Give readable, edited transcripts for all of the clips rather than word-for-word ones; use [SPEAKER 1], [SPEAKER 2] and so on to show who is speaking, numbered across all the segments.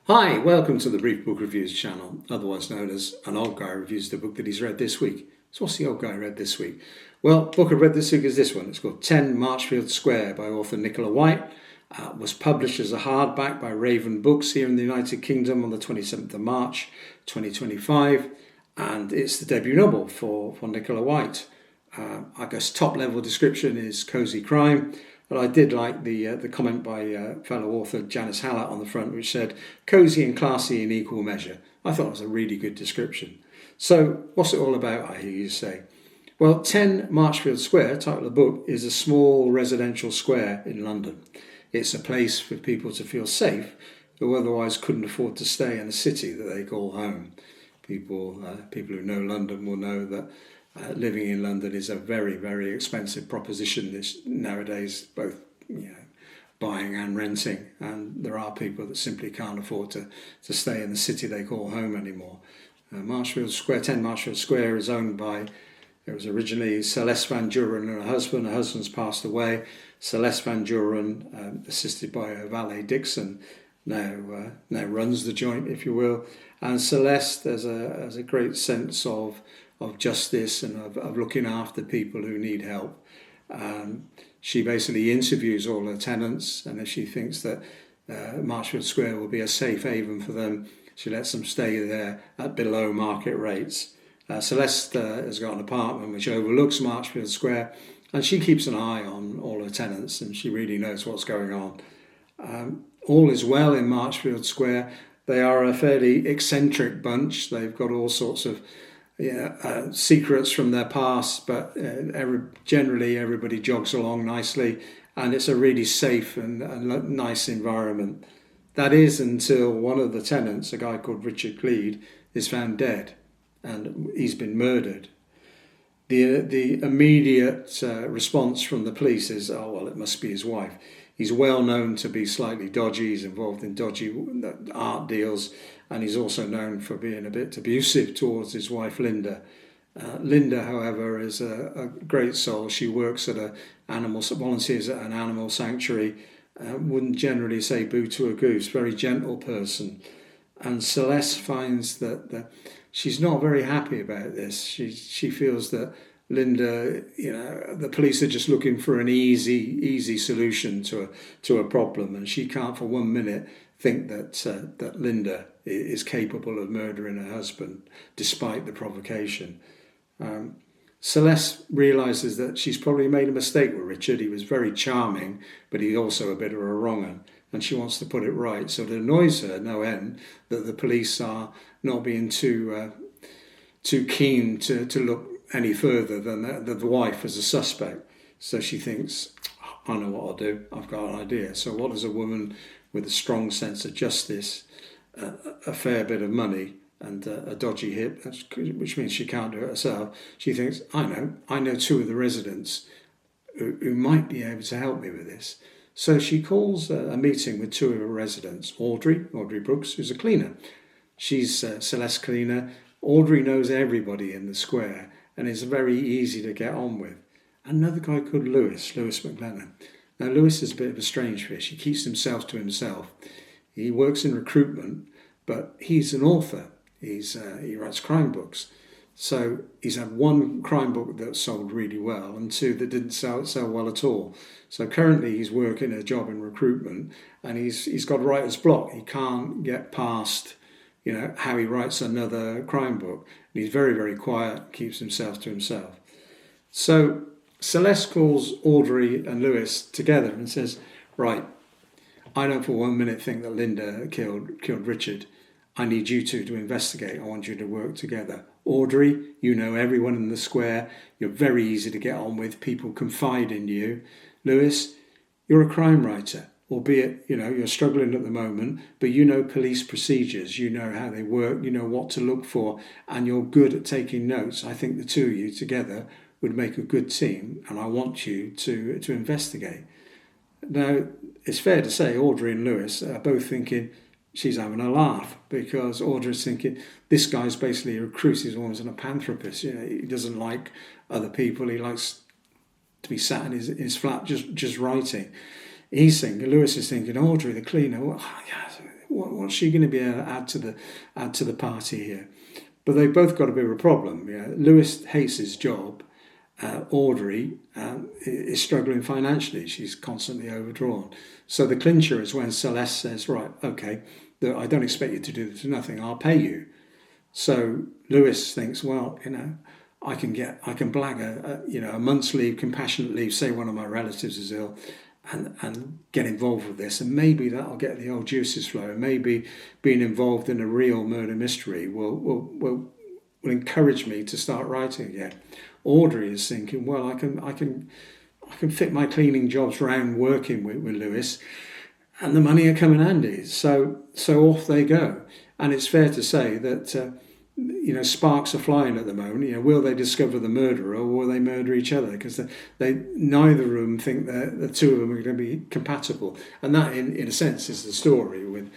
[SPEAKER 1] Hi, welcome to the Brief Book Reviews channel, otherwise known as An Old Guy Reviews the Book That He's Read This Week. So what's the old guy read this week? Well, book I've read this week is this one. It's called 10 Marchfield Square by author Nicola Whyte. Was published as a hardback by Raven Books here in the United Kingdom on the 27th of March 2025. And it's the debut novel for Nicola Whyte. I guess top level description is cosy crime. But I did like the comment by fellow author Janice Hallett on the front, which said, cosy and classy in equal measure. I thought it was a really good description. So, what's it all about, I hear you say? Well, 10 Marchfield Square, title of the book, is a small residential square in London. It's a place for people to feel safe who otherwise couldn't afford to stay in a city that they call home. People who know London will know that living in London is a very, very expensive proposition nowadays, both buying and renting, and there are people that simply can't afford to stay in the city they call home anymore. Marchfield Square, 10 Marchfield Square, is owned by, it was originally Celeste Van Duren and her husband. Her husband's passed away. Celeste Van Duren, assisted by her valet Dixon, now runs the joint, if you will. And Celeste has a great sense of justice and of looking after people who need help. She basically interviews all her tenants, and if she thinks that Marchfield Square will be a safe haven for them, she lets them stay there at below market rates. Celeste has got an apartment which overlooks Marchfield Square, and she keeps an eye on all her tenants, and she really knows what's going on. All is well in Marchfield Square. They are a fairly eccentric bunch. They've got all sorts of secrets from their past, but generally everybody jogs along nicely, and it's a really safe and nice environment. That is until one of the tenants, a guy called Richard Glead, is found dead, and he's been murdered. The immediate response from the police is, oh, well, it must be his wife. He's well known to be slightly dodgy. He's involved in dodgy art deals, and he's also known for being a bit abusive towards his wife, Linda. Linda, however, is a great soul. She works at volunteers at an animal sanctuary, wouldn't generally say boo to a goose, very gentle person. And Celeste finds that she's not very happy about this. She feels that Linda, the police are just looking for an easy solution to a problem, and she can't for 1 minute think that Linda is capable of murdering her husband, despite the provocation. Celeste realises that she's probably made a mistake with Richard. He was very charming, but he's also a bit of a wrong-un, and she wants to put it right. So it annoys her no end that the police are not being too keen to look any further than the wife as a suspect. So she thinks, I know what I'll do. I've got an idea. So what does a woman with a strong sense of justice, a fair bit of money, and a dodgy hip, which means she can't do it herself, she thinks, I know two of the residents who might be able to help me with this. So she calls a meeting with two of her residents, Audrey Brooks, who's a cleaner. She's Celeste cleaner. Audrey knows everybody in the square and is very easy to get on with. Another guy called Lewis McLennan. Now, Lewis is a bit of a strange fish. He keeps himself to himself. He works in recruitment, but he's an author. He writes crime books. So he's had one crime book that sold really well and two that didn't sell well at all. So currently he's working a job in recruitment, and he's got writer's block. He can't get past how he writes another crime book. And he's very, very quiet, keeps himself to himself. So Celeste calls Audrey and Lewis together and says, right, I don't for 1 minute think that Linda killed Richard. I need you two to investigate. I want you to work together. Audrey, you know everyone in the square. You're very easy to get on with. People confide in you. Lewis, you're a crime writer, albeit, you're struggling at the moment, but you know police procedures. You know how they work. You know what to look for, and you're good at taking notes. I think the two of you together would make a good team, and I want you to investigate. Now, it's fair to say Audrey and Lewis are both thinking she's having a laugh, because Audrey's thinking this guy's basically a recruit. He's almost an apantropist. He doesn't like other people. He likes to be sat in his flat just writing. Lewis is thinking, Audrey, the cleaner, well, yeah, what's she going to be able to add to the party here? But they've both got a bit of a problem. Lewis hates his job. Audrey is struggling financially. She's constantly overdrawn. So the clincher is when Celeste says, right, okay, I don't expect you to do this for nothing, I'll pay you. So Lewis thinks, well, I can blag a month's leave, compassionate leave, say one of my relatives is ill, and get involved with this, and maybe that'll get the old juices flowing. Maybe being involved in a real murder mystery will encourage me to start writing again. Audrey is thinking, well, I can fit my cleaning jobs around working with Lewis, and the money will come in handy. So off they go. And it's fair to say that sparks are flying at the moment. Will they discover the murderer, or will they murder each other? Because neither of them think that the two of them are going to be compatible. And that, in a sense, is the story, with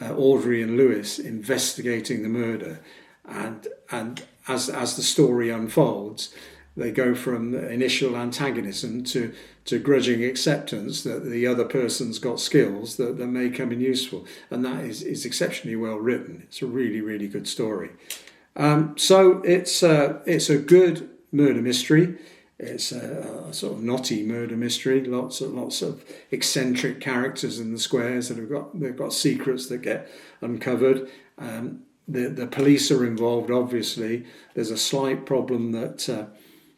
[SPEAKER 1] Audrey and Lewis investigating the murder. And as the story unfolds, they go from initial antagonism to grudging acceptance that the other person's got skills that may come in useful. And that is exceptionally well written. It's a really, really good story. So it's a good murder mystery. It's a sort of knotty murder mystery. Lots of eccentric characters in the squares that they've got secrets that get uncovered. The police are involved, obviously. There's a slight problem that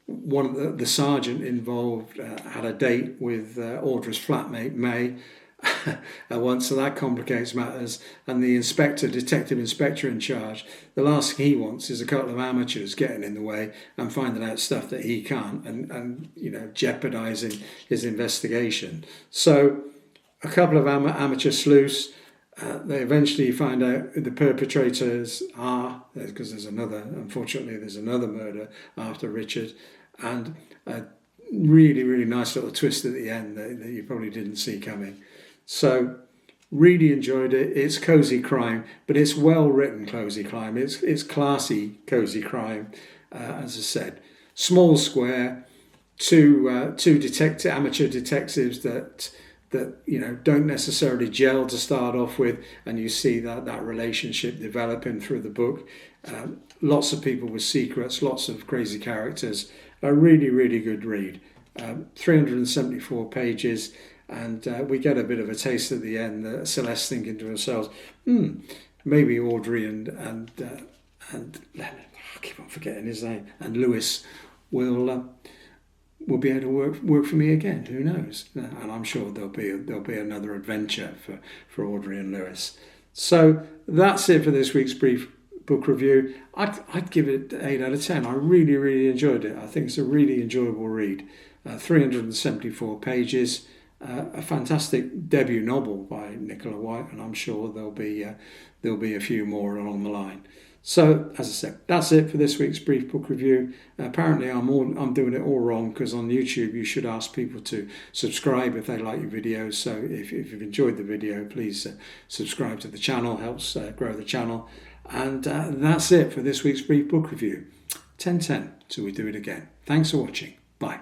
[SPEAKER 1] one of the sergeant involved had a date with Audrey's flatmate, May, once, so that complicates matters. And the detective inspector in charge, the last thing he wants is a couple of amateurs getting in the way and finding out stuff that he can't and jeopardising his investigation. So a couple of amateur sleuths, they eventually find out who the perpetrators are, because unfortunately there's another murder after Richard, and a really, really nice little twist at the end that you probably didn't see coming. So really enjoyed it. It's cosy crime, but it's well written cosy crime. It's classy cosy crime, as I said. Small square, two amateur detectives that don't necessarily gel to start off with, and you see that relationship developing through the book. Lots of people with secrets, lots of crazy characters. A really, really good read. 374 pages, and we get a bit of a taste at the end. Celeste thinking to herself, maybe Audrey and I keep on forgetting his name, and Lewis will be able to work for me again. Who knows? And I'm sure there'll be another adventure for Audrey and Lewis. So that's it for this week's brief book review. I'd give it 8 out of 10. I really, really enjoyed it. I think it's a really enjoyable read. 374 pages. A fantastic debut novel by Nicola Whyte, and I'm sure there'll be a few more along the line. So, as I said, that's it for this week's brief book review. Apparently, I'm doing it all wrong, because on YouTube you should ask people to subscribe if they like your videos. So, if you've enjoyed the video, please subscribe to the channel. Helps grow the channel. And that's it for this week's brief book review. 10/10 till we do it again. Thanks for watching. Bye.